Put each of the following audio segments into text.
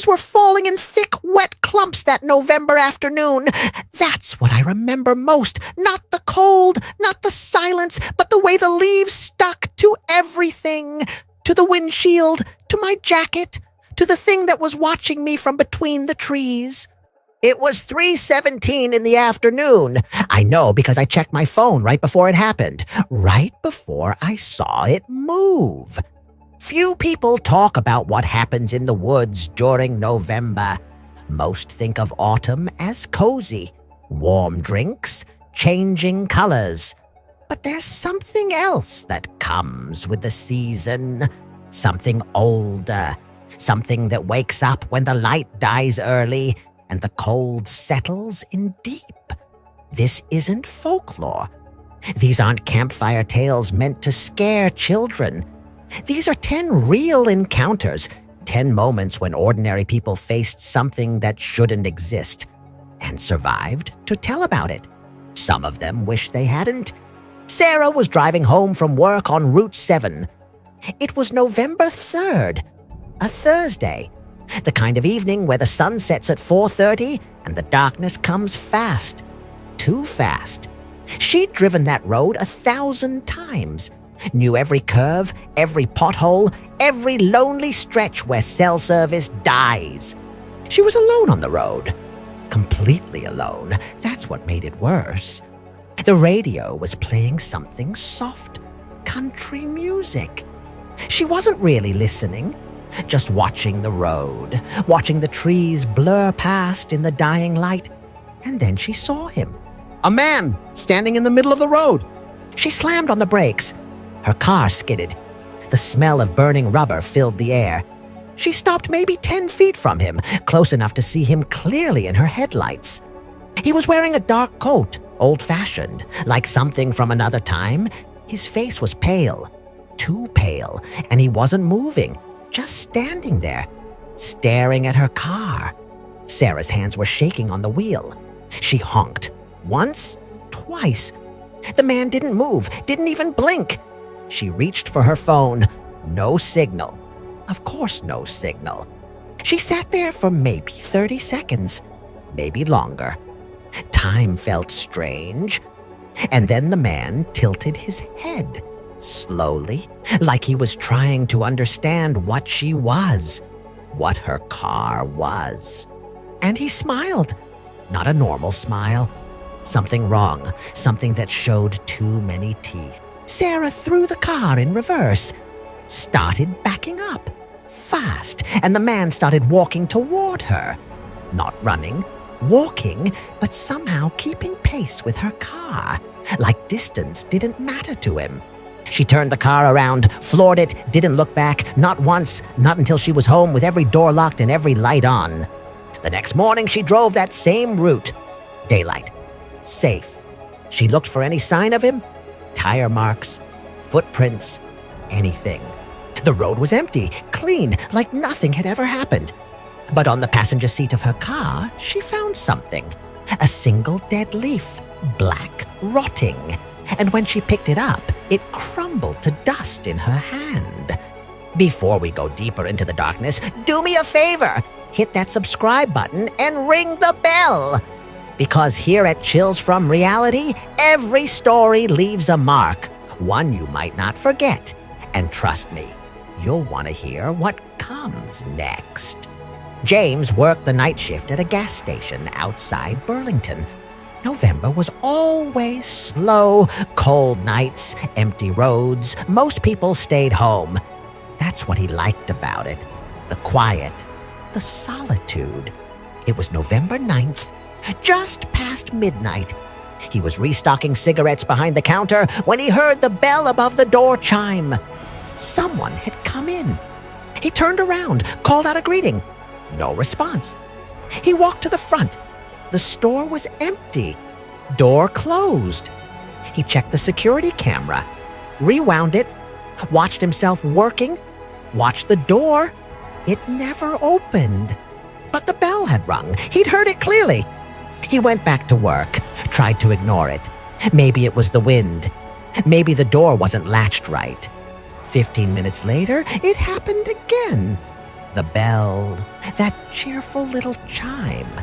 leaves were falling in thick, wet clumps that November afternoon. That's what I remember most. Not the cold, not the silence, but the way the leaves stuck to everything. To the windshield, to my jacket, to the thing that was watching me from between the trees. It was 3:17 in the afternoon. I know because I checked my phone right before it happened, right before I saw it move. Few people talk about what happens in the woods during November. Most think of autumn as cozy, warm drinks, changing colors. But there's something else that comes with the season. Something older. Something that wakes up when the light dies early and the cold settles in deep. This isn't folklore. These aren't campfire tales meant to scare children. These are 10 real encounters, 10 moments when ordinary people faced something that shouldn't exist and survived to tell about it. Some of them wish they hadn't. Sarah was driving home from work on Route 7. It was November 3rd, a Thursday. The kind of evening where the sun sets at 4:30 and the darkness comes fast. Too fast. She'd driven that road 1,000 times. Knew every curve, every pothole, every lonely stretch where cell service dies. She was alone on the road. Completely alone. That's what made it worse. The radio was playing something soft. Country music. She wasn't really listening. Just watching the road, watching the trees blur past in the dying light. And then she saw him. A man standing in the middle of the road. She slammed on the brakes. Her car skidded. The smell of burning rubber filled the air. She stopped maybe 10 feet from him, close enough to see him clearly in her headlights. He was wearing a dark coat, old-fashioned, like something from another time. His face was pale, too pale, and he wasn't moving. Just standing there, staring at her car. Sarah's hands were shaking on the wheel. She honked. Once, twice. The man didn't move, didn't even blink. She reached for her phone. No signal. Of course no signal. She sat there for maybe 30 seconds, maybe longer. Time felt strange. And then the man tilted his head. Slowly, like he was trying to understand what she was, what her car was. And he smiled. Not a normal smile. Something wrong, something that showed too many teeth. Sarah threw the car in reverse, started backing up, fast, and the man started walking toward her. Not running, walking, but somehow keeping pace with her car, like distance didn't matter to him. She turned the car around, floored it, didn't look back, not once, not until she was home with every door locked and every light on. The next morning, she drove that same route. Daylight. Safe. She looked for any sign of him. Tire marks, footprints, anything. The road was empty, clean, like nothing had ever happened. But on the passenger seat of her car, she found something. A single dead leaf, black, rotting. And when she picked it up, it crumbled to dust in her hand. Before we go deeper into the darkness, do me a favor. Hit that subscribe button and ring the bell. Because here at Chills from Reality, every story leaves a mark, one you might not forget. And trust me, you'll want to hear what comes next. James worked the night shift at a gas station outside Burlington. November was always slow, cold nights, empty roads. Most people stayed home. That's what he liked about it. The quiet, the solitude. It was November 9th, just past midnight. He was restocking cigarettes behind the counter when he heard the bell above the door chime. Someone had come in. He turned around, called out a greeting. No response. He walked to the front. The store was empty. Door closed. He checked the security camera, rewound it, watched himself working, watched the door. It never opened. But the bell had rung. He'd heard it clearly. He went back to work, tried to ignore it. Maybe it was the wind. Maybe the door wasn't latched right. 15 minutes later, it happened again. The bell, that cheerful little chime.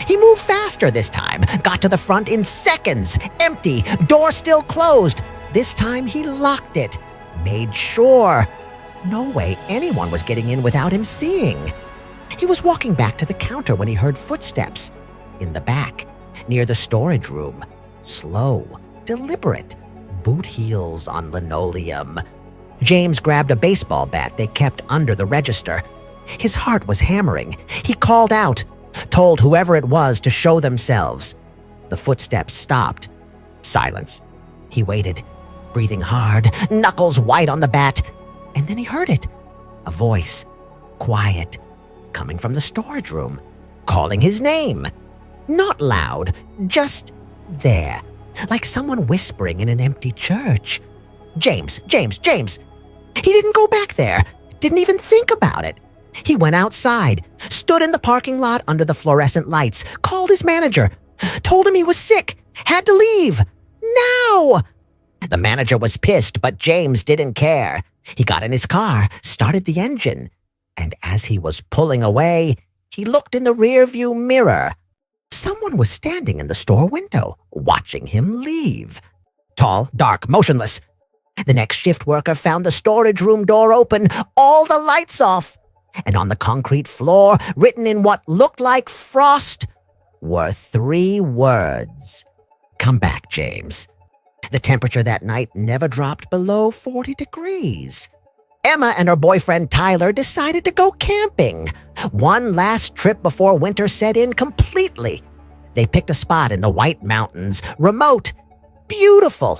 He moved faster this time, got to the front in seconds. Empty, door still closed. This time he locked it, made sure. No way anyone was getting in without him seeing. He was walking back to the counter when he heard footsteps. In the back, near the storage room. Slow, deliberate, boot heels on linoleum. James grabbed a baseball bat they kept under the register. His heart was hammering. He called out, told whoever it was to show themselves. The footsteps stopped. Silence. He waited, breathing hard, knuckles white on the bat. And then he heard it. A voice, quiet, coming from the storage room, calling his name. Not loud, just there, like someone whispering in an empty church. James, James, James. He didn't go back there, didn't even think about it. He went outside, stood in the parking lot under the fluorescent lights, called his manager, told him he was sick, had to leave. Now! The manager was pissed, but James didn't care. He got in his car, started the engine, and as he was pulling away, he looked in the rearview mirror. Someone was standing in the store window, watching him leave. Tall, dark, motionless. The next shift worker found the storage room door open, all the lights off. And on the concrete floor, written in what looked like frost, were 3 words. Come back, James. The temperature that night never dropped below 40 degrees. Emma and her boyfriend Tyler decided to go camping. One last trip before winter set in completely. They picked a spot in the White Mountains, remote, beautiful.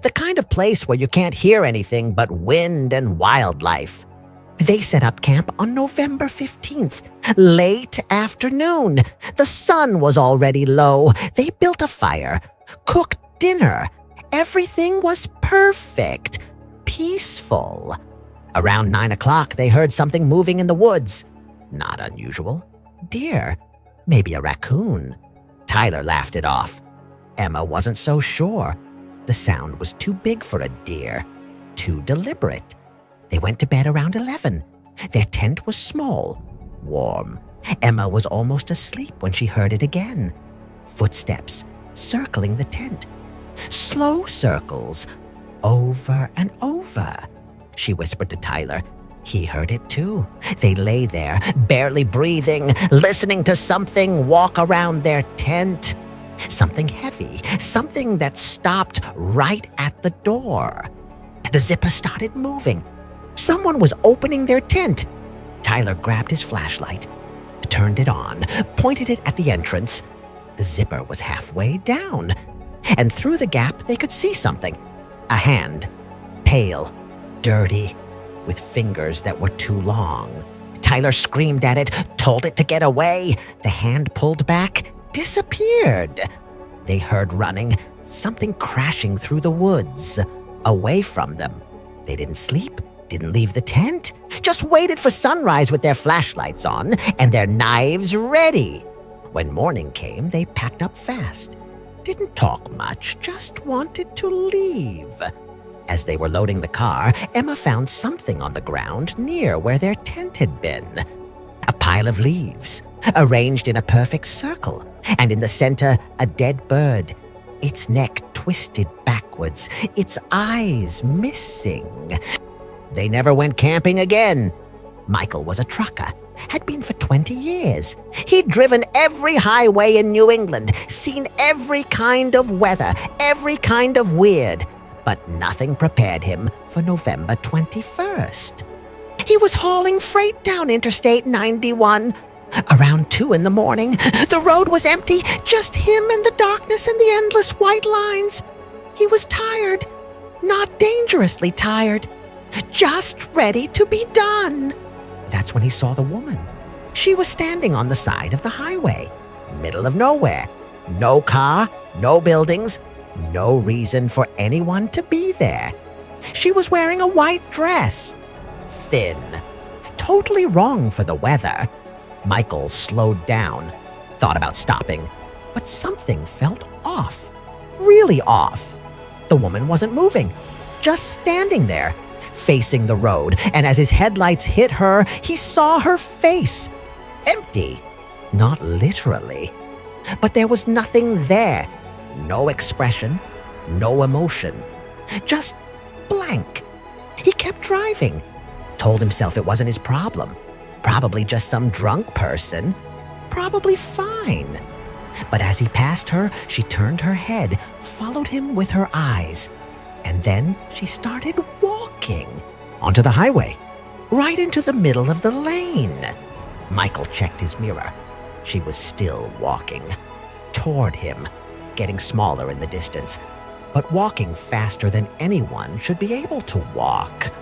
The kind of place where you can't hear anything but wind and wildlife. They set up camp on November 15th, late afternoon. The sun was already low. They built a fire, cooked dinner. Everything was perfect, peaceful. Around 9 o'clock, they heard something moving in the woods. Not unusual. Deer, maybe a raccoon. Tyler laughed it off. Emma wasn't so sure. The sound was too big for a deer, too deliberate. They went to bed around 11. Their tent was small, warm. Emma was almost asleep when she heard it again. Footsteps circling the tent. Slow circles, over and over. She whispered to Tyler. He heard it too. They lay there, barely breathing, listening to something walk around their tent. Something heavy, something that stopped right at the door. The zipper started moving. Someone was opening their tent. Tyler grabbed his flashlight, turned it on, pointed it at the entrance. The zipper was halfway down, and through the gap they could see something. A hand, pale, dirty, with fingers that were too long. Tyler screamed at it, told it to get away. The hand pulled back, disappeared. They heard running, something crashing through the woods, away from them. They didn't sleep, didn't leave the tent, just waited for sunrise with their flashlights on and their knives ready. When morning came, they packed up fast. Didn't talk much, just wanted to leave. As they were loading the car, Emma found something on the ground near where their tent had been. A pile of leaves, arranged in a perfect circle, and in the center, a dead bird, its neck twisted backwards, its eyes missing. They never went camping again. Michael was a trucker, had been for 20 years. He'd driven every highway in New England, seen every kind of weather, every kind of weird, but nothing prepared him for November 21st. He was hauling freight down Interstate 91. Around 2 in the morning, the road was empty, just him and the darkness and the endless white lines. He was tired, not dangerously tired, just ready to be done. That's when he saw the woman. She was standing on the side of the highway, middle of nowhere. No car, no buildings, no reason for anyone to be there. She was wearing a white dress, thin, totally wrong for the weather. Michael slowed down, thought about stopping, but something felt off, really off. The woman wasn't moving, just standing there, facing the road, and as his headlights hit her, he saw her face. Empty. Not literally. But there was nothing there. No expression, no emotion. Just blank. He kept driving. Told himself it wasn't his problem. Probably just some drunk person. Probably fine. But as he passed her, she turned her head, followed him with her eyes. And then she started walking onto the highway, right into the middle of the lane. Michael checked his mirror. She was still walking. Toward him, getting smaller in the distance, but walking faster than anyone should be able to walk,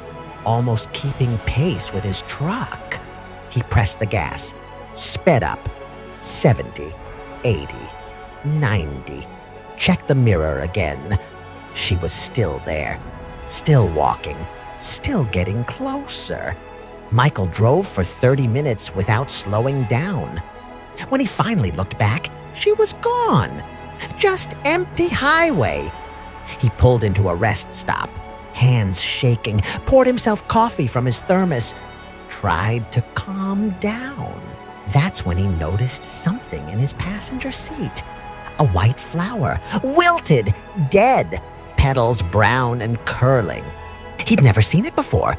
almost keeping pace with his truck. He pressed the gas, sped up, 70, 80, 90. Checked the mirror again. She was still there, still walking, still getting closer. Michael drove for 30 minutes without slowing down. When he finally looked back, she was gone. Just empty highway. He pulled into a rest stop, hands shaking, poured himself coffee from his thermos, tried to calm down. That's when he noticed something in his passenger seat. A white flower, wilted, dead, petals brown and curling. He'd never seen it before.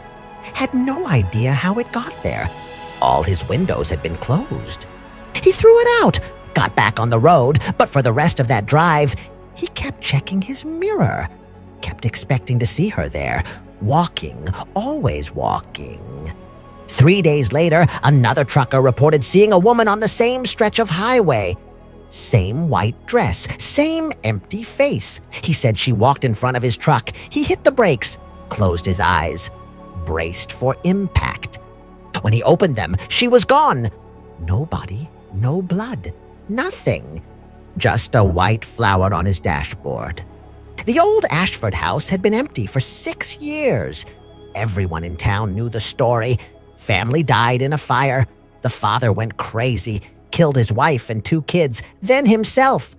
Had no idea how it got there. All his windows had been closed. He threw it out, got back on the road, but for the rest of that drive, he kept checking his mirror, kept expecting to see her there, walking, always walking. 3 days later, another trucker reported seeing a woman on the same stretch of highway. Same white dress, same empty face. He said she walked in front of his truck. He hit the brakes, closed his eyes, braced for impact. When he opened them, she was gone. No body, no blood, nothing. Just a white flower on his dashboard. The old Ashford house had been empty for 6 years. Everyone in town knew the story. Family died in a fire. The father went crazy, killed his wife and 2 kids, then himself.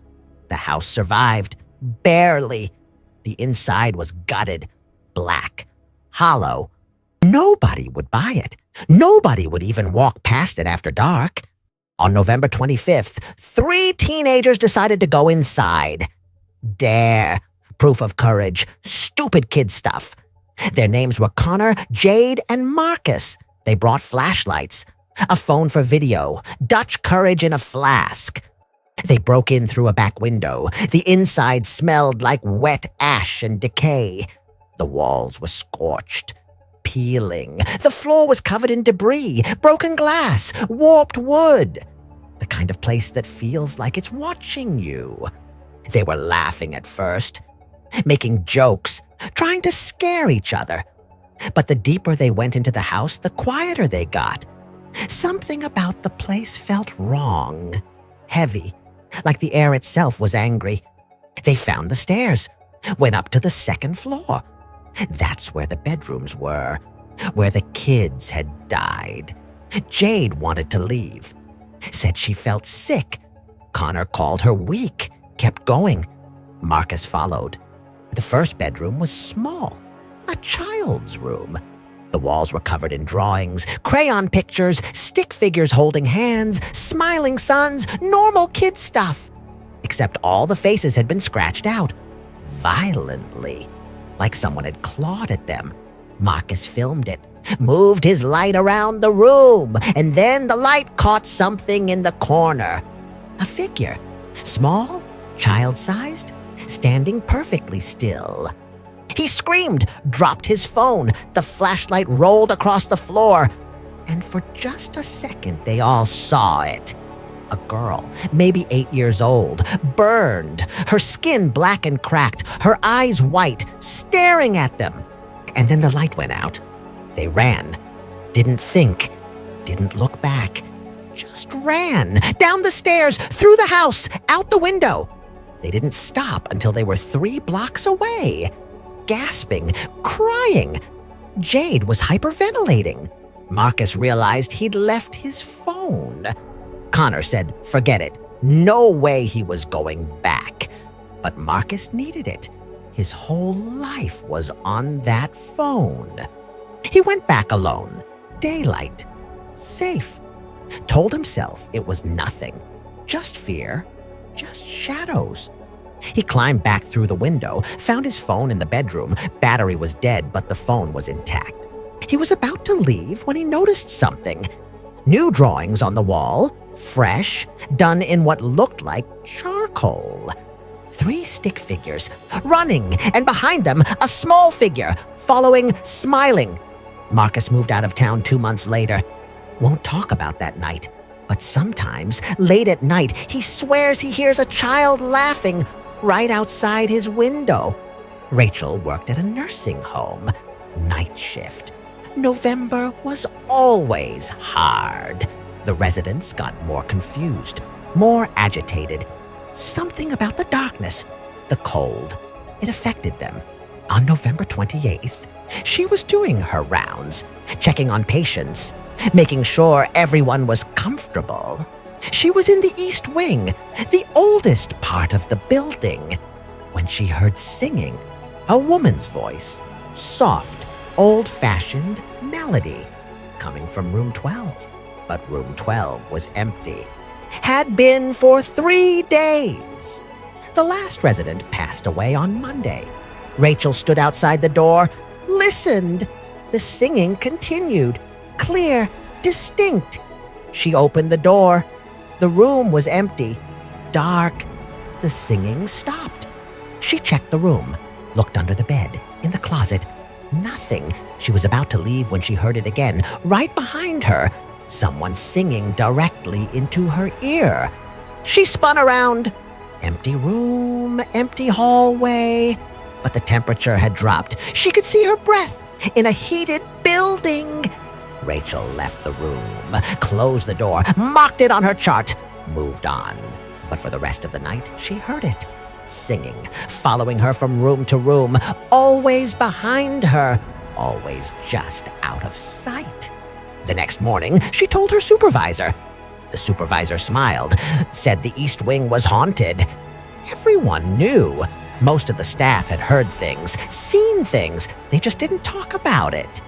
The house survived, barely. The inside was gutted, black, hollow. Nobody would buy it. Nobody would even walk past it after dark. On November 25th, 3 teenagers decided to go inside. Dare, proof of courage, stupid kid stuff. Their names were Connor, Jade, and Marcus. They brought flashlights, a phone for video, Dutch courage in a flask. They broke in through a back window. The inside smelled like wet ash and decay. The walls were scorched, peeling. The floor was covered in debris, broken glass, warped wood. The kind of place that feels like it's watching you. They were laughing at first, making jokes, trying to scare each other. But the deeper they went into the house, the quieter they got. Something about the place felt wrong, heavy, like the air itself was angry. They found the stairs, went up to the 2nd floor. That's where the bedrooms were, where the kids had died. Jade wanted to leave, said she felt sick. Connor called her weak, kept going. Marcus followed. The first bedroom was small, a child's room. The walls were covered in drawings, crayon pictures, stick figures holding hands, smiling suns, normal kid stuff. Except all the faces had been scratched out, violently, like someone had clawed at them. Marcus filmed it, moved his light around the room, and then the light caught something in the corner. A figure, small, child-sized, standing perfectly still. He screamed, dropped his phone. The flashlight rolled across the floor. And for just a second, they all saw it. A girl, maybe 8 years old, burned, her skin black and cracked, her eyes white, staring at them. And then the light went out. They ran, didn't think, didn't look back, just ran, down the stairs, through the house, out the window. They didn't stop until they were 3 blocks away. Gasping, crying. Jade was hyperventilating. Marcus realized he'd left his phone. Connor said, forget it. No way he was going back. But Marcus needed it. His whole life was on that phone. He went back alone. Daylight. Safe. told himself it was nothing, just fear, just shadows. He climbed back through the window, found his phone in the bedroom. Battery was dead, but the phone was intact. He was about to leave when he noticed something. New drawings on the wall, fresh, done in what looked like charcoal. 3 stick figures, running, and behind them, a small figure, following, smiling. Marcus moved out of town 2 months later. Won't talk about that night, but sometimes, late at night, he swears he hears a child laughing right outside his window. Rachel worked at a nursing home. Night shift. November was always hard. The residents got more confused, more agitated. Something about the darkness, the cold, it affected them. On November 28th, she was doing her rounds, checking on patients, making sure everyone was comfortable. She was in the East Wing, the oldest part of the building, when she heard singing, a woman's voice, soft, old-fashioned melody, coming from room 12. But room 12 was empty. Had been for 3 days. The last resident passed away on Monday. Rachel stood outside the door, listened. The singing continued, clear, distinct. She opened the door. The room was empty, dark. The singing stopped. She checked the room, looked under the bed, in the closet. Nothing. She was about to leave when she heard it again, right behind her. Someone singing directly into her ear. She spun around. Empty room, empty hallway. But the temperature had dropped. She could see her breath in a heated building. Rachel left the room, closed the door, marked it on her chart, moved on. But for the rest of the night, she heard it, singing, following her from room to room, always behind her, always just out of sight. The next morning, she told her supervisor. The supervisor smiled, said the East Wing was haunted. Everyone knew. Most of the staff had heard things, seen things. They just didn't talk about it.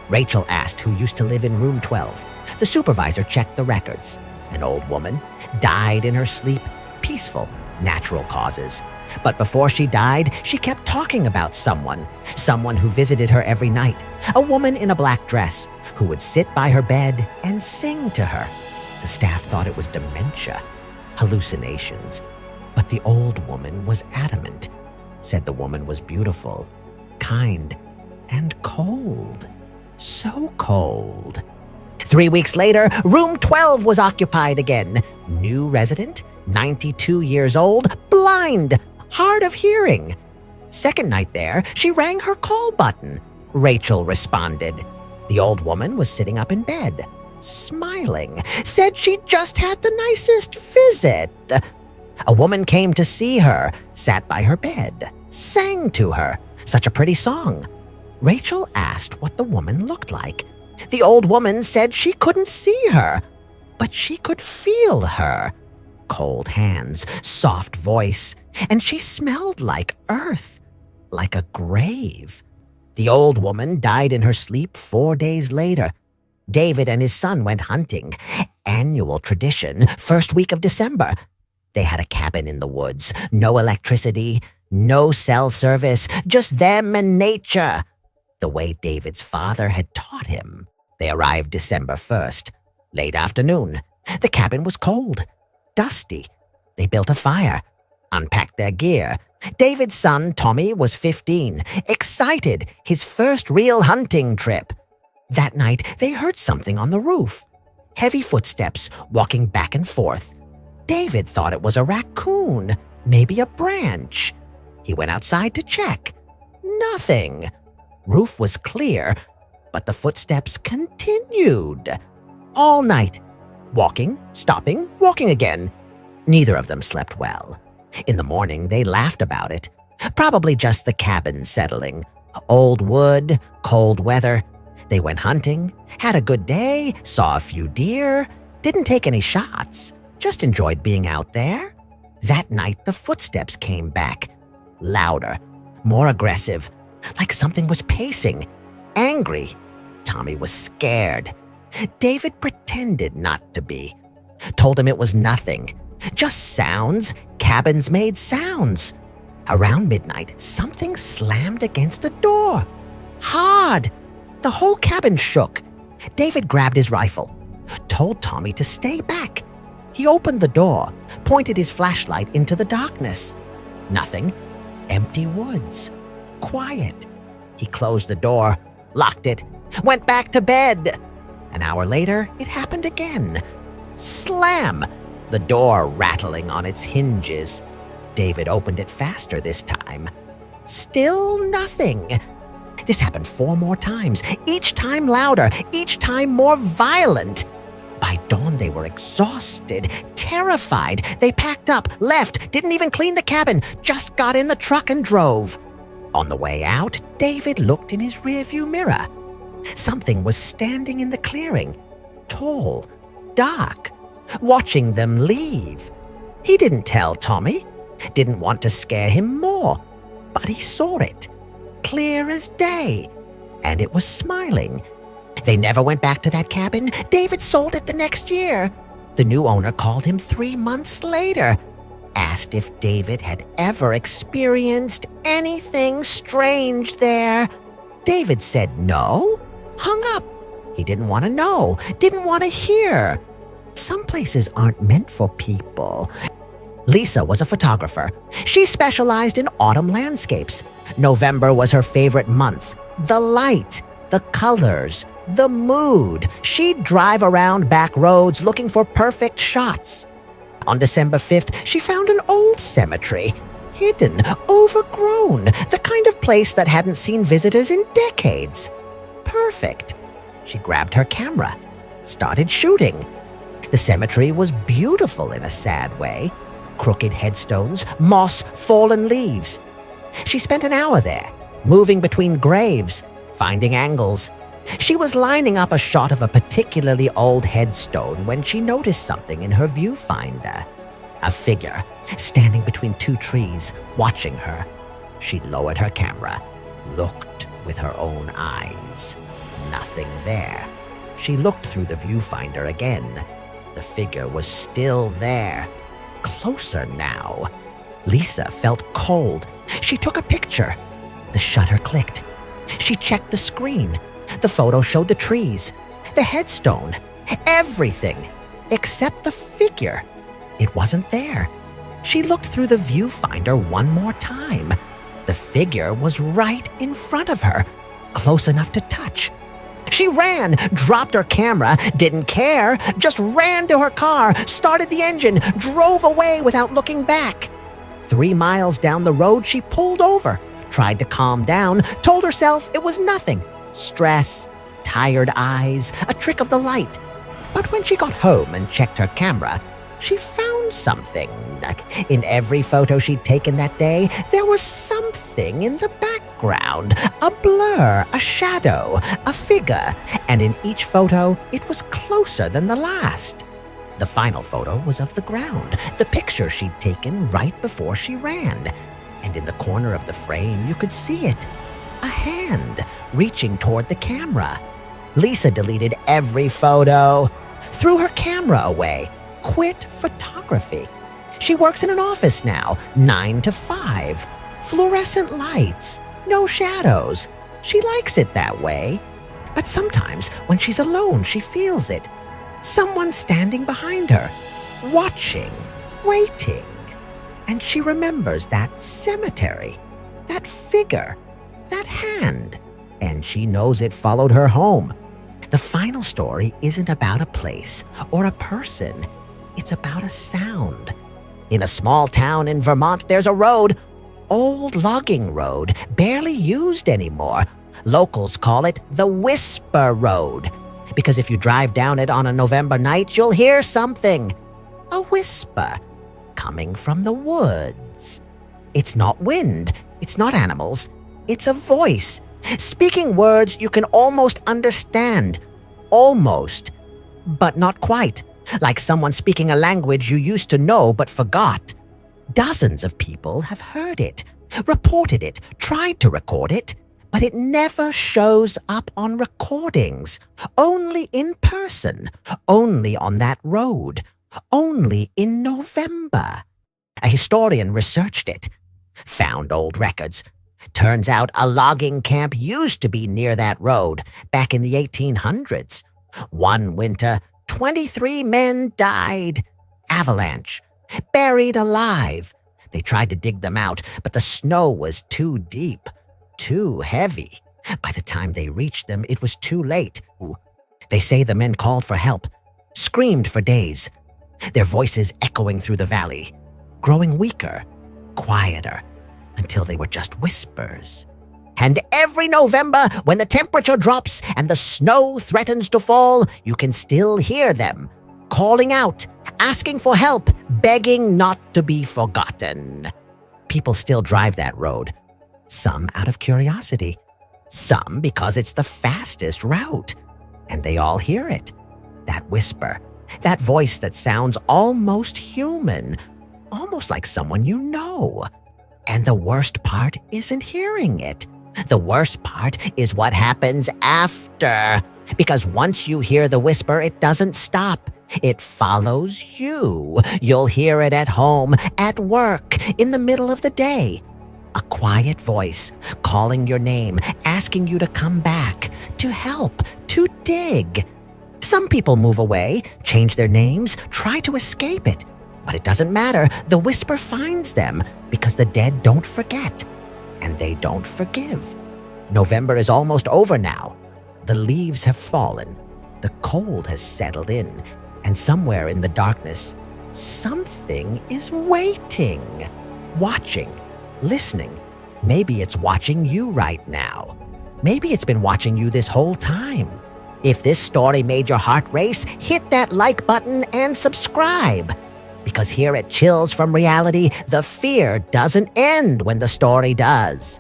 Rachel asked who used to live in room 12. The supervisor checked the records. An old woman died in her sleep, peaceful, natural causes. But before she died, she kept talking about someone who visited her every night, a woman in a black dress who would sit by her bed and sing to her. The staff thought it was dementia, hallucinations. But the old woman was adamant, said the woman was beautiful, kind, and cold. So cold. 3 weeks later, room 12 was occupied again. New resident, 92 years old, blind, hard of hearing. Second night there, she rang her call button. Rachel responded. The old woman was sitting up in bed, smiling, said she just had the nicest visit. A woman came to see her, sat by her bed, sang to her, such a pretty song. Rachel asked what the woman looked like. The old woman said she couldn't see her, but she could feel her. Cold hands, soft voice, and she smelled like earth, like a grave. The old woman died in her sleep 4 days later. David and his son went hunting. Annual tradition, first week of December. They had a cabin in the woods, no electricity, no cell service, just them and nature, the way David's father had taught him. They arrived December 1st, late afternoon. The cabin was cold, dusty. They built a fire, unpacked their gear. David's son, Tommy, was 15, excited, his first real hunting trip. That night, they heard something on the roof. Heavy footsteps walking back and forth. David thought it was a raccoon, maybe a branch. He went outside to check. Nothing. Roof was clear, but the footsteps continued. All night. Walking, stopping, walking again. Neither of them slept well. In the morning, they laughed about it. Probably just the cabin settling. Old wood, cold weather. They went hunting, had a good day, saw a few deer, didn't take any shots, just enjoyed being out there. That night, the footsteps came back. Louder, more aggressive, like something was pacing. Angry. Tommy was scared. David pretended not to be. Told him it was nothing. Just sounds. Cabins made sounds. Around midnight, something slammed against the door. Hard. The whole cabin shook. David grabbed his rifle. Told Tommy to stay back. He opened the door, pointed his flashlight into the darkness. Nothing. Empty woods. Quiet. He closed the door, locked it, went back to bed. An hour later, it happened again. Slam! The door rattling on its hinges. David opened it faster this time. Still nothing. This happened 4 more times, each time louder, each time more violent. By dawn, they were exhausted, terrified. They packed up, left, didn't even clean the cabin, just got in the truck and drove. On the way out, David looked in his rearview mirror. Something was standing in the clearing, tall, dark, watching them leave. He didn't tell Tommy, didn't want to scare him more, but he saw it, clear as day, and it was smiling. They never went back to that cabin. David sold it the next year. The new owner called him 3 months later, asked if David had ever experienced anything strange there. David said no, hung up. He didn't want to know, didn't want to hear. Some places aren't meant for people. Lisa was a photographer. She specialized in autumn landscapes. November was her favorite month. The light, the colors, the mood. She'd drive around back roads looking for perfect shots. On December 5th, she found an old cemetery. Hidden, overgrown, the kind of place that hadn't seen visitors in decades. Perfect. She grabbed her camera, started shooting. The cemetery was beautiful in a sad way. Crooked headstones, moss, fallen leaves. She spent an hour there, moving between graves, finding angles. She was lining up a shot of a particularly old headstone when she noticed something in her viewfinder. A figure, standing between 2 trees, watching her. She lowered her camera, looked with her own eyes. Nothing there. She looked through the viewfinder again. The figure was still there. Closer now. Lisa felt cold. She took a picture. The shutter clicked. She checked the screen. The photo showed the trees, the headstone, everything, except the figure. It wasn't there. She looked through the viewfinder one more time. The figure was right in front of her, close enough to touch. She ran, dropped her camera, didn't care, just ran to her car, started the engine, drove away without looking back. 3 miles down the road, she pulled over, tried to calm down, told herself it was nothing. Stress, tired eyes, a trick of the light. But when she got home and checked her camera, she found something. In every photo she'd taken that day, there was something in the background. A blur, a shadow, a figure. And in each photo, it was closer than the last. The final photo was of the ground, the picture she'd taken right before she ran. And in the corner of the frame, you could see it. A hand reaching toward the camera. Lisa deleted every photo, threw her camera away, quit photography. She works in an office now, 9 to 5. Fluorescent lights, no shadows. She likes it that way. But sometimes when she's alone, she feels it. Someone standing behind her, watching, waiting. And she remembers that cemetery, that figure, that hand, and she knows it followed her home. The final story isn't about a place or a person. It's about a sound. In a small town in Vermont, there's a road, old logging road, barely used anymore. Locals call it the Whisper Road, because if you drive down it on a November night, you'll hear something. A whisper coming from the woods. It's not wind. It's not animals. It's a voice, speaking words you can almost understand. Almost, but not quite. Like someone speaking a language you used to know but forgot. Dozens of people have heard it, reported it, tried to record it, But it never shows up on recordings, only in person, only on that road, only in November. A historian researched it, found old records. Turns out a logging camp used to be near that road back in the 1800s. One winter, 23 men died. Avalanche. Buried alive. They tried to dig them out, but the snow was too deep, too heavy. By the time they reached them, it was too late. They say the men called for help, screamed for days, their voices echoing through the valley, growing weaker, quieter, until they were just whispers. And every November, when the temperature drops and the snow threatens to fall, you can still hear them, calling out, asking for help, begging not to be forgotten. People still drive that road, some out of curiosity, some because it's the fastest route. And they all hear it, that whisper, that voice that sounds almost human, almost like someone you know. And the worst part isn't hearing it. The worst part is what happens after. Because once you hear the whisper, it doesn't stop. It follows you. You'll hear it at home, at work, in the middle of the day. A quiet voice calling your name, asking you to come back, to help, to dig. Some people move away, change their names, try to escape it. But it doesn't matter. The whisper finds them because the dead don't forget. And they don't forgive. November is almost over now. The leaves have fallen. The cold has settled in. And somewhere in the darkness, something is waiting, watching, listening. Maybe it's watching you right now. Maybe it's been watching you this whole time. If this story made your heart race, hit that like button and subscribe. Because here at Chills from Reality, the fear doesn't end when the story does.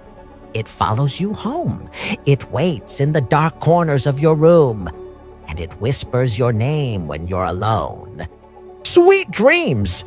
It follows you home. It waits in the dark corners of your room. And it whispers your name when you're alone. Sweet dreams!